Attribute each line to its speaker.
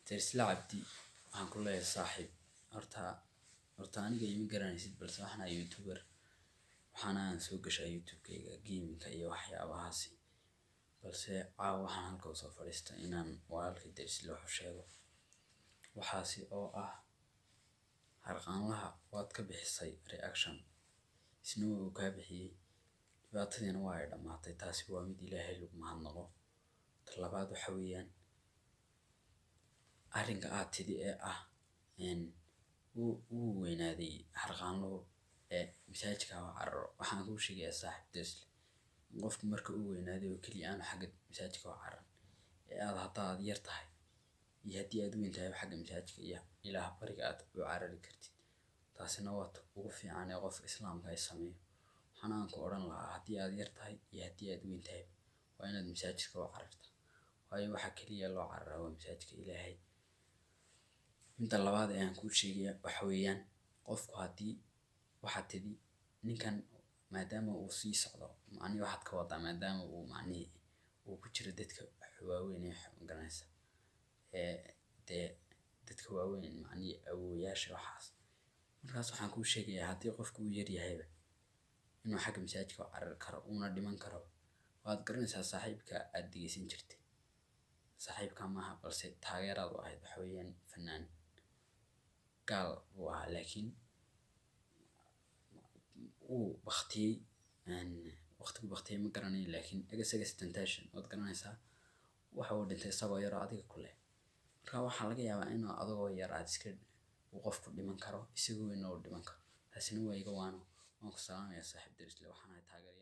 Speaker 1: Darisla Cabdi waxaan ku leeyahay saaxiib horta aniga ima garanaysid balse waxaan ahay YouTuber waxaana soo gashaa YouTube-kayga gaming-ka iyo waxyaabahaasi balse caawa waxaan halkan soo fadhiistay inaan walaalkay Darisla wax u sheego waxaasi oo ah harqaanlaha waad ka bixisay reaction isna wuu ka bixiyay dhibaatadiina waa ay dhamaatay taasi waa mid Ilaahay lagu mahadnaqo talabaad waxa weeyaan arrinka aad tidhi ee ah wuu weynaaday harqaanluhu masaajidka waa cararo waxaan kuu sheegayaa saaxiib Darisla qofku marka uu weynaaday oo kaliya aan xagga masaajidka waa carar aad haddaad yar tahay iyo haddii aad weyn tahay xagga masaajidka iyo ilaah bariga aad u carari kartid taasina waa ugu fiican ee qofka islaamka ay sameeyo waxaan ku oran lahaa haddii aad yar tahay iyo haddii aad weyn tahay waa inaad masaajidka u cararta waayo waxa kaliya loo cararaa waa masaajidka Ilaahay inta labaad aan kuu sheegaya waxa weeyaan qofku haddii waxaad tidhi ninkan maadaama uu sii socdo macni waxaad ka wadaa maadaama uu macni uu ku jiro dadka waaweyn ee garanaysa dadka waaweyn macni awoowayaasha waxaas markaas waxaan kuu sheegayaa haddii qofku uu yar yahayba inuu xagga masaajidka u carari karo una dhiman karo waad garanaysaa saaxiibka aad dhegeysan jirtay saaxiibka maaha balse taageeradu ahayd waxa weeyaan fanaan gaal buu ahaa laakiin uu waqtiyey waqtigu waqtiyey ma garanayo laakiin Egas Temptation waad garanaysaa waxa uu dhintay isagoo yar oo adiga ku leh marka waxaa laga yaabaa inuu adigoo yar aad iska uu qofku dhiman karo isagoo weyn oo dhiman karo taasina waa iga waan ku salaamayaa saaxiib Darisla waxaan ahay taageer